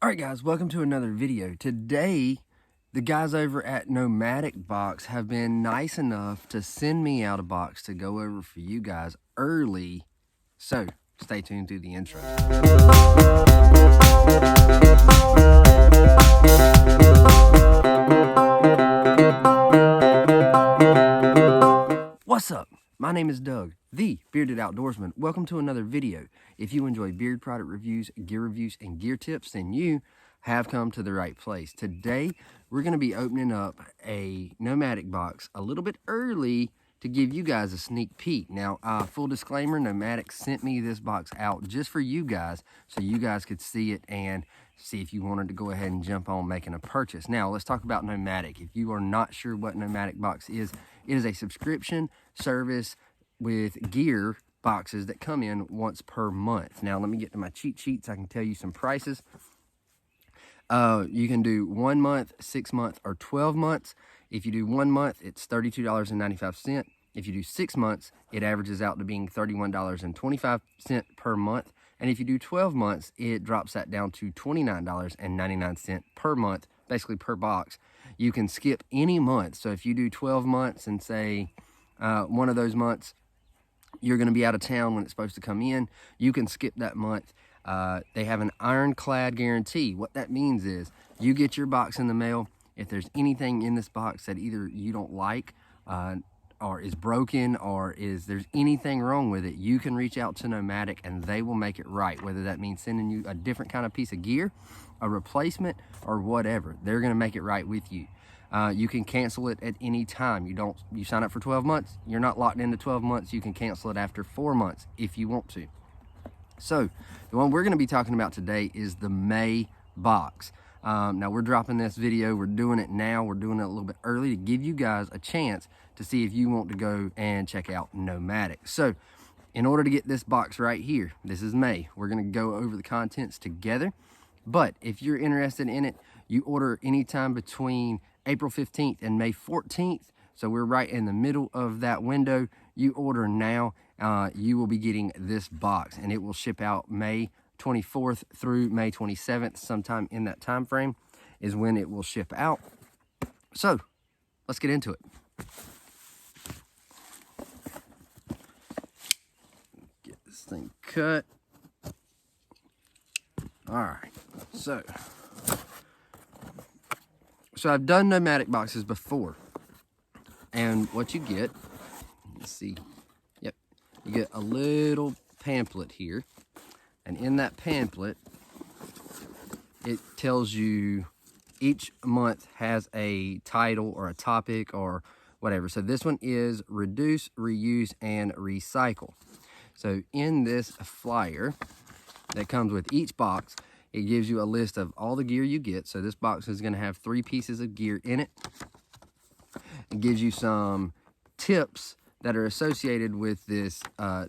All right, guys, welcome to another video. Today, the guys over at Nomadic Box have been nice enough to send me out a box to go over for you guys early. So, stay tuned through the intro. What's up? My name is Doug, the Bearded Outdoorsman. Welcome to another video. If you enjoy beard product reviews, and gear tips, then you have come to the right place. Today, we're going to be opening up a Nomadic box a little bit early to give you guys a sneak peek. Now, full disclaimer, Nomadic sent me this box out just for you guys so you guys could see it and see if you wanted to go ahead and jump on making a purchase. Now, let's talk about Nomadic. If you are not sure what Nomadic Box is, it is a subscription service with gear boxes that come in once per month. Now, let me get to my cheat sheets. I can tell you some prices. You can do 1 month, 6 months, or 12 months. If you do 1 month, it's $32.95. If you do 6 months, it averages out to being $31.25 per month. And if you do 12 months, it drops that down to $29.99 per month, basically per box. You can skip any month. So if you do 12 months and say one of those months, you're going to be out of town when it's supposed to come in, you can skip that month. They have an ironclad guarantee. What that means is you get your box in the mail. If there's anything in this box that either you don't like or is broken or there's anything wrong with it, you can reach out to Nomadic and they will make it right. Whether that means sending you a different kind of piece of gear, a replacement, or whatever, they're going to make it right with you. You can cancel it at any time. You sign up for 12 months, you're not locked into 12 months. You can cancel it after 4 months if you want to. So the one we're going to be talking about today is the May box. Now we're dropping this video, we're doing it now, we're doing it a little bit early to give you guys a chance to see if you want to go and check out Nomadic. So in order to get this box right here, this is May, we're going to go over the contents together. But if you're interested in it, you order anytime between April 15th and May 14th. So we're right in the middle of that window. You order now, you will be getting this box, and it will ship out May 24th through May 27th. Sometime in that time frame is when it will ship out. So let's get into it. Get this thing cut. All right, so I've done Nomadic boxes before, and what you get, let's see, yep, you get a little pamphlet here, and in that pamphlet, it tells you each month has a title or a topic or whatever. So this one is Reduce, Reuse, and Recycle. So in this flyer that comes with each box, it gives you a list of all the gear you get. So this box is going to have 3 pieces of gear in it. It gives you some tips that are associated with this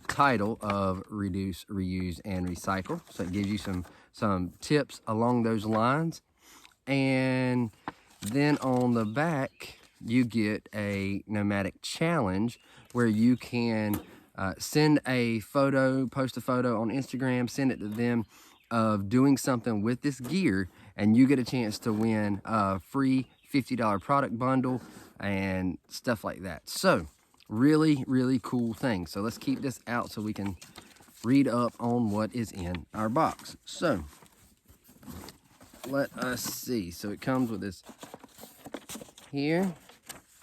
title of Reduce, Reuse, and Recycle. So it gives you some tips along those lines. And then on the back, you get a Nomadic challenge where you can send a photo, post a photo on Instagram, send it to them of doing something with this gear, and you get a chance to win a free $50 product bundle and stuff like that. So really, really cool thing. So let's keep this out so we can read up on what is in our box. So let us see. So it comes with this here,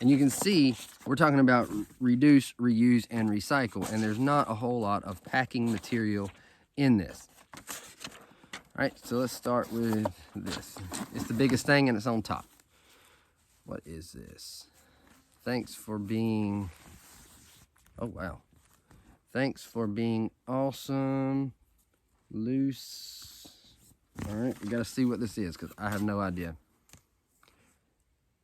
and you can see we're talking about reduce, reuse, and recycle, and there's not a whole lot of packing material in this. All right, so let's start with this. It's the biggest thing, and it's on top. What is this? Thanks for being, oh wow. Thanks for being awesome, LEUS. All right, we gotta see what this is because I have no idea.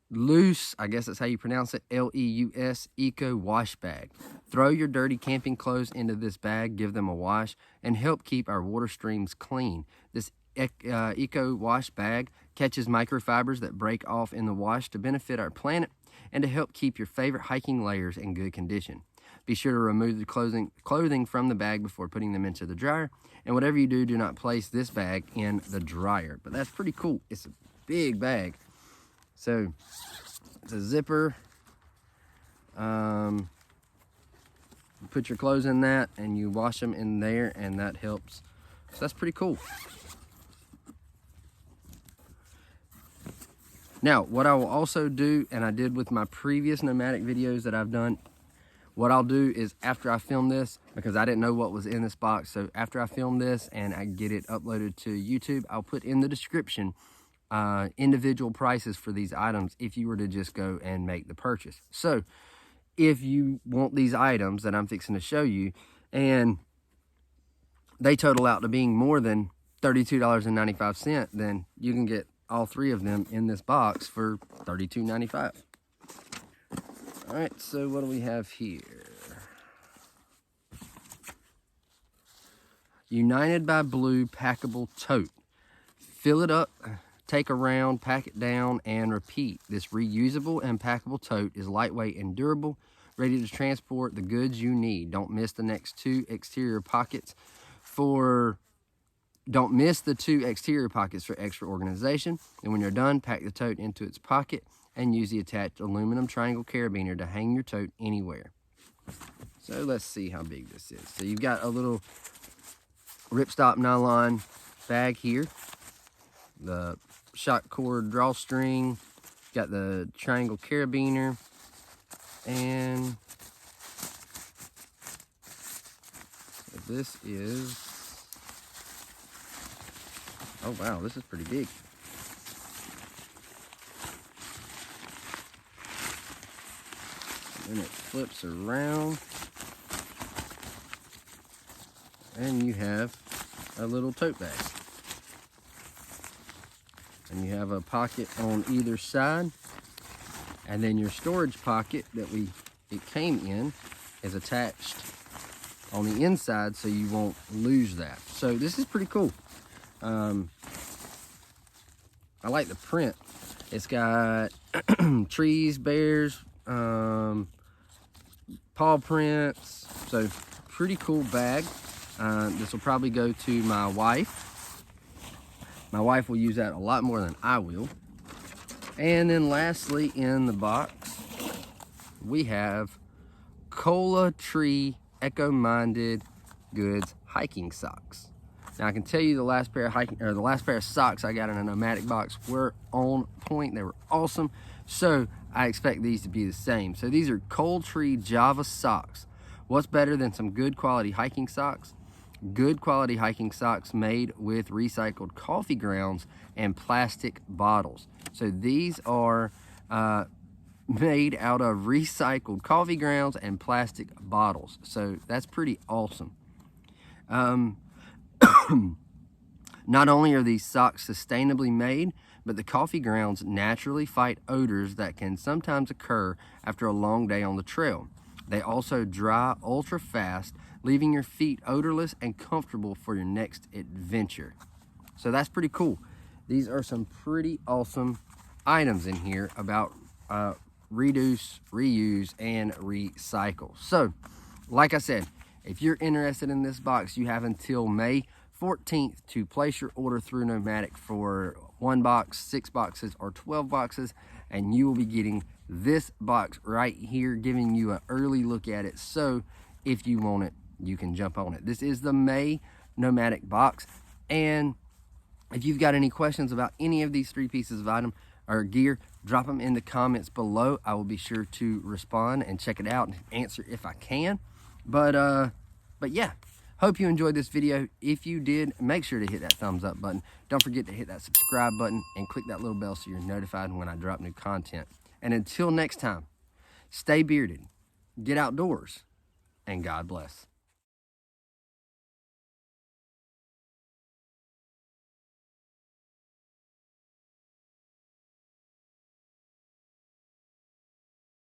LEUS, I guess that's how you pronounce it, LEUS ECO wash bag. Throw your dirty camping clothes into this bag, give them a wash, and help keep our water streams clean. This eco wash bag catches microfibers that break off in the wash to benefit our planet and to help keep your favorite hiking layers in good condition. Be sure to remove the clothing from the bag before putting them into the dryer. And whatever you do, do not place this bag in the dryer. But that's pretty cool. It's a big bag. So it's a zipper. You put your clothes in that and you wash them in there, and that helps. So that's pretty cool. Now, what I will also do, and I did with my previous nomadic videos that I've done, what I'll do is after I film this, because I didn't know what was in this box, so after I film this and I get it uploaded to YouTube, I'll put in the description individual prices for these items if you were to just go and make the purchase. So if you want these items that I'm fixing to show you, and they total out to being more than $32.95, then you can get all three of them in this box for $32.95. All right, so what do we have here? United by Blue Packable Tote. Fill it up, take a round, pack it down, and repeat. This reusable and packable tote is lightweight and durable, ready to transport the goods you need. Don't miss the next two exterior pockets for extra organization. And when you're done, pack the tote into its pocket and use the attached aluminum triangle carabiner to hang your tote anywhere. So let's see how big this is. So you've got a little ripstop nylon bag here, the shock cord drawstring, got the triangle carabiner, and so this is, oh wow, this is pretty big. And it flips around, and you have a little tote bag. And you have a pocket on either side, and then your storage pocket that it came in is attached on the inside, so you won't lose that. So this is pretty cool. I like the print. It's got trees, bears, paw prints, so pretty cool bag. This will probably go to my wife. My wife will use that a lot more than I will. And then lastly in the box, we have Cola Tree Eco-Minded Goods hiking socks. Now I can tell you the last pair of socks I got in a Nomadic box were on point. They were awesome. So I expect these to be the same. So these are Cola Tree Java socks. What's better than some good quality hiking socks? Good quality hiking socks made with recycled coffee grounds and plastic bottles. So these are made out of recycled coffee grounds and plastic bottles. So that's pretty awesome. Not only are these socks sustainably made, but the coffee grounds naturally fight odors that can sometimes occur after a long day on the trail. They also dry ultra fast, leaving your feet odorless and comfortable for your next adventure. So that's pretty cool. These are some pretty awesome items in here about reduce, reuse, and recycle. So, like I said, if you're interested in this box, you have until May 14th to place your order through Nomadic for 1 box, 6 boxes, or 12 boxes, and you will be getting this box right here, giving you an early look at it. So if you want it, you can jump on it. This is the May Nomadic box, and if you've got any questions about any of these 3 pieces of item or gear, drop them in the comments below. I will be sure to respond and check it out and answer if I can. But yeah, hope you enjoyed this video. If you did, make sure to hit that thumbs up button. Don't forget to hit that subscribe button and click that little bell so you're notified when I drop new content. And until next time, stay bearded, get outdoors, and God bless.